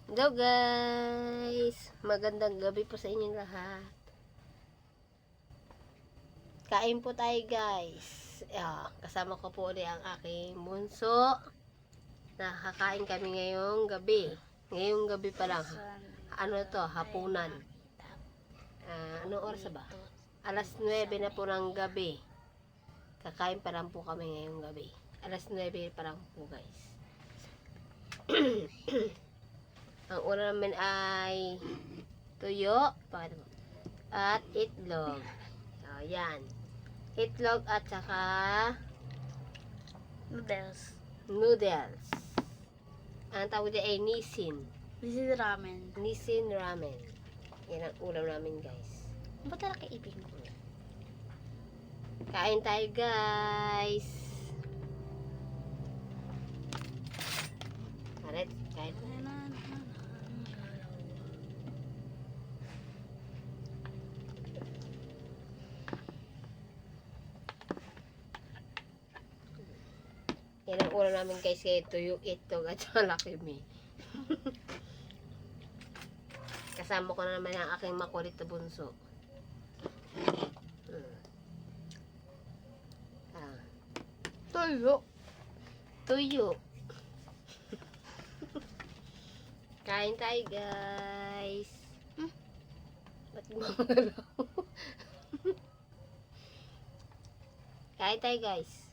Hello guys! Magandang gabi po sa inyong lahat. Kain po tayo guys. Kasama ko po ulit ang aking bunso. Nakakain kami ngayong gabi. Ngayong gabi pa lang. Ano to? Hapunan. Anong oras ba? Alas 9 na po ng gabi. Kakain pa lang po kami ngayong gabi. Alas 9 pa lang po guys. Ang una namin ay tuyo at itlog. So, yan. Itlog at saka noodles. Ang tawag dyan ay Nissin. Nissin ramen. Nissin ramen. Yan ang ulam namin guys. Ba't talaga kaibig ko? Kain tayo guys. Alright, kain. Yan ang ulam namin guys, kaya tuyo, itlog at saka lakimi. Kasama ko na naman ang aking makulit na bunso. Tuyo. Tuyo. Kain tayo guys. Ba't gumagalaw? Kain tayo guys.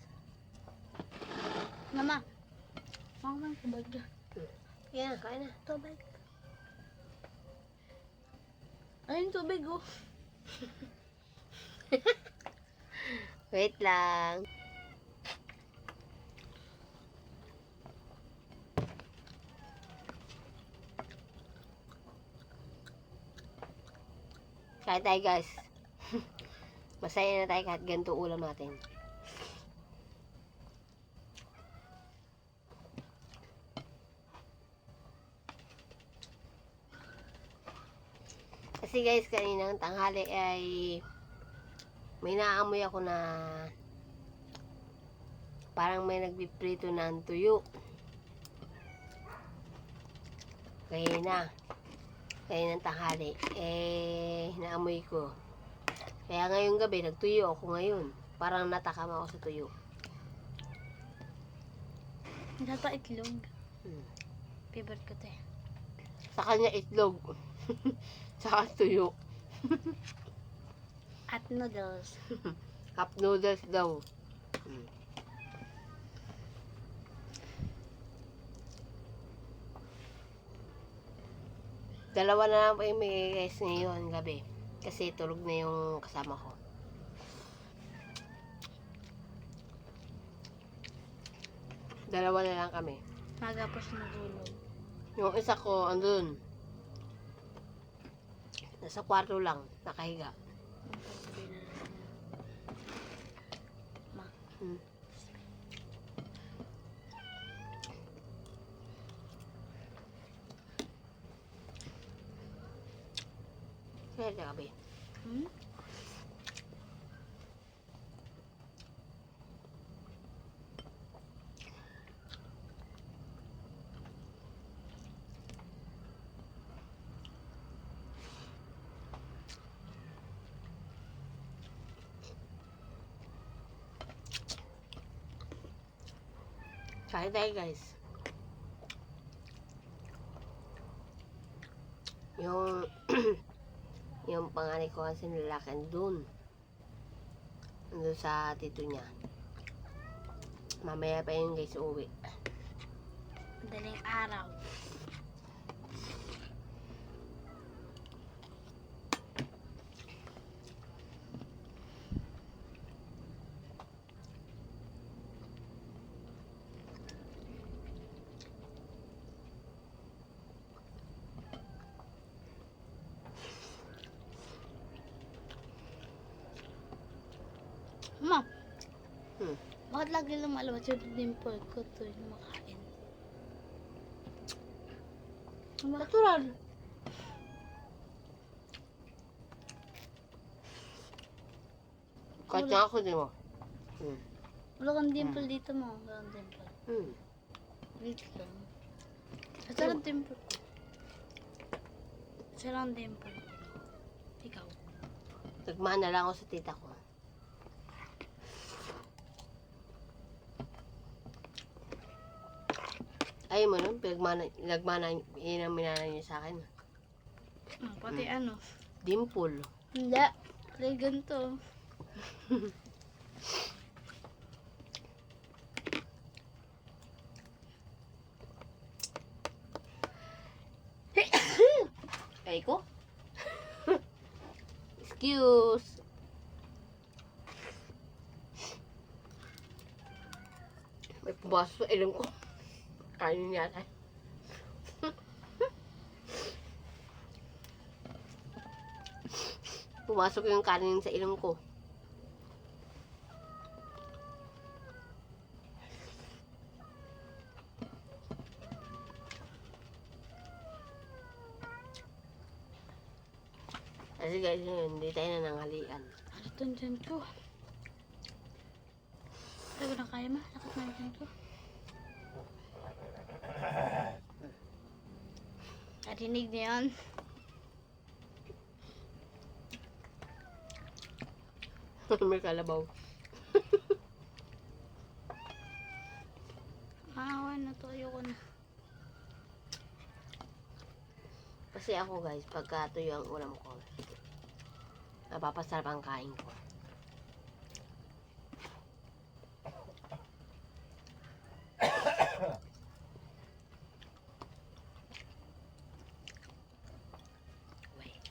Mama. Mama, tubig na. Yan, kain na. Tubig. Ayun, tubig oh. Wait lang. Kain tayo guys. Masaya na tayo kahit ganito ulam natin. Kasi guys, kaninang tanghali ay may naamoy ako na parang may nagpiprito ng tuyo. Kaya ng tanghali naamoy ko. Kaya ngayong gabi nagtuyo ako ngayon. Parang natakam ako sa tuyo. Dapat itlog. Favorite ko to eh. Sa kanya itlog. Saka tuyo. At noodles. Cup noodles daw. Dalawa na lang po yung may guys ngayon gabi. Kasi tulog na yung kasama ko. Dalawa na lang kami. Maga pa siya natulog. Yung isa ko andun. Nasa kwarto lang, nakahiga. Ma. Kaya na gabi. Kain tayo guys. Yung panganay ko kasi nilalakan dun sa tito niya. Mamaya pa yun guys uuwi. Madaling araw. Mama. Bakit lagi lumalabas yung dimple ko to yung makain? Natural. Kahit nga ako din mo. Wala kang dimple dito mo. Wala kang dimple. Dito lang. Asa ang dimple ko? Siya lang dimple. Ikaw. Nagmana lang ako sa tita ko. Ayaw mo nun, nagmana, yun ang minana niyo sa akin. Pati ano. Dimple. Hindi. Pati ganito. Ay ko? Excuse. May pumasok sa ilong ko. Kanin yata. Pumasok yung kanin sa ilong ko. Kasi guys, hindi tayo nananghalian. Ano itong dyan ko? Hindi ko na kaya ma. Lakot na dyan ko. Narinig niyo yan? May kalabaw. Maawan na to. Ayoko na. Kasi ako guys, pagka tuyo ang ulam ko, napapasarap ang kain ko. Wait.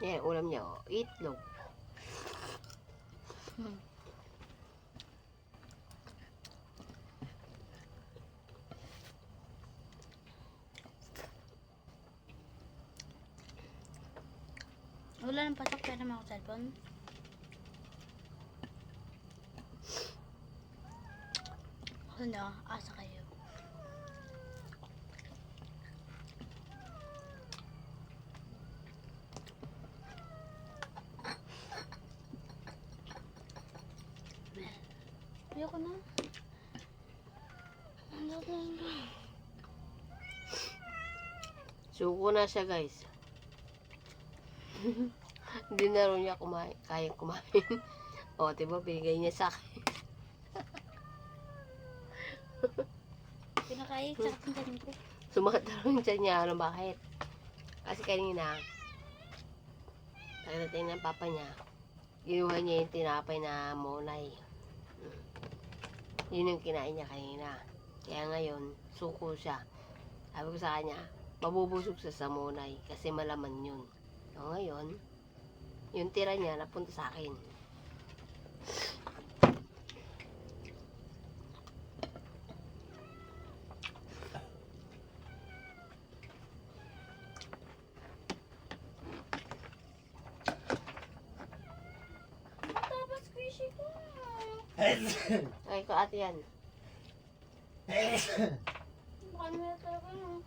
Yan, ulam niya, oh. Itlog. Wala nang pasok pero naman ako cellphone. Ano? Asa kayo? Ayoko na. Suko na siya guys. Hindi na rin niya kaya kumain. O, diba, binigay niya sa akin. Pinakait sa akin ganun ko. Sumakit na rin siya niya. Ano, bakit? Kasi kanina, pagdating ng papa niya, ginuha niya yung tinapay na monay. Yun yung kinain niya kanina. Kaya ngayon, suko siya. Sabi ko sa kanya, mabubusog siya sa monay kasi malaman yun. So, ngayon, yung tira niya napunta sa akin. Tapos squishy ko. Ay, ko ate yan. Baka naman talaga no.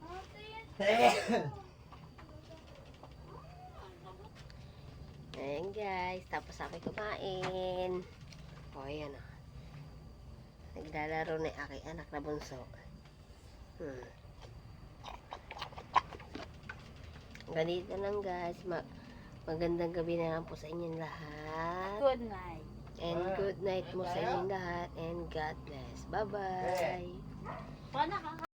Ate. Ayan guys, tapos ako kumain. O, ayan o. Naglalaro na yung aking anak na bunso. Ganito lang guys. Magandang gabi na lang po sa inyong lahat. Good night. And good night mo sa inyong lahat. And God bless. Bye-bye. Paano ka?